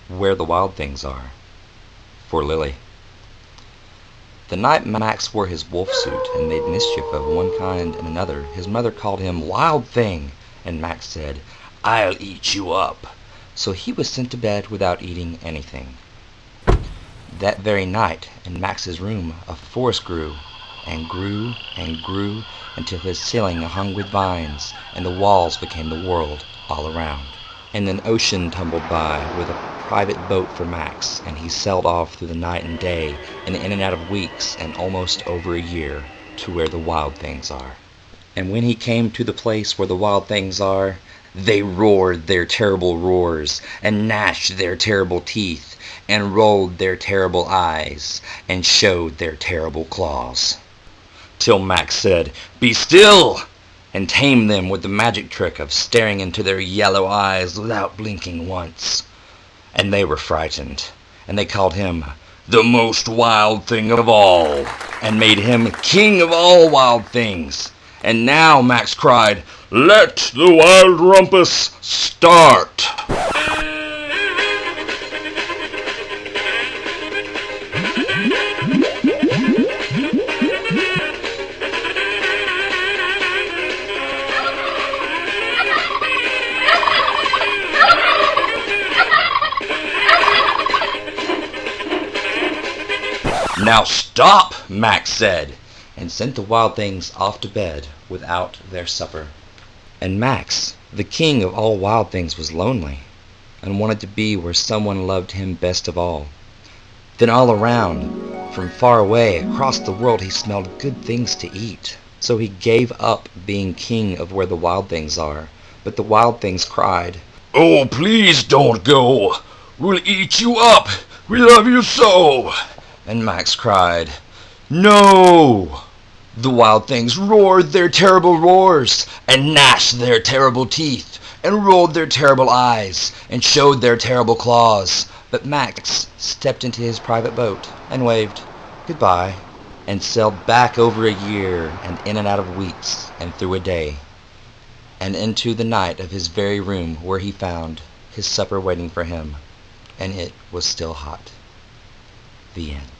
Where the Wild Things Are, for Lily. The night Max wore his wolf suit and made mischief of one kind and another, his mother called him Wild Thing, and Max said, "I'll eat you up." So he was sent to bed without eating anything. That very night, in Max's room, a forest grew, and grew, and grew, until his ceiling hung with vines, and the walls became the world all around. And an ocean tumbled by with a private boat for Max, and he sailed off through the night and day, and in and out of weeks, and almost over a year, to where the wild things are. And when he came to the place where the wild things are, they roared their terrible roars, and gnashed their terrible teeth, and rolled their terrible eyes, and showed their terrible claws. Till Max said, "Be still!" and tamed them with the magic trick of staring into their yellow eyes without blinking once. And they were frightened, and they called him the most wild thing of all, and made him king of all wild things. And now Max cried, "Let the wild rumpus start!" "Now stop," Max said, and sent the wild things off to bed without their supper. And Max, the king of all wild things, was lonely, and wanted to be where someone loved him best of all. Then all around, from far away, across the world, he smelled good things to eat. So he gave up being king of where the wild things are. But the wild things cried, "Oh, please don't go. We'll eat you up. We love you so." And Max cried, "No!" The wild things roared their terrible roars, and gnashed their terrible teeth, and rolled their terrible eyes, and showed their terrible claws. But Max stepped into his private boat, and waved goodbye, and sailed back over a year, and in and out of weeks, and through a day, and into the night of his very room, where he found his supper waiting for him, and it was still hot. The end.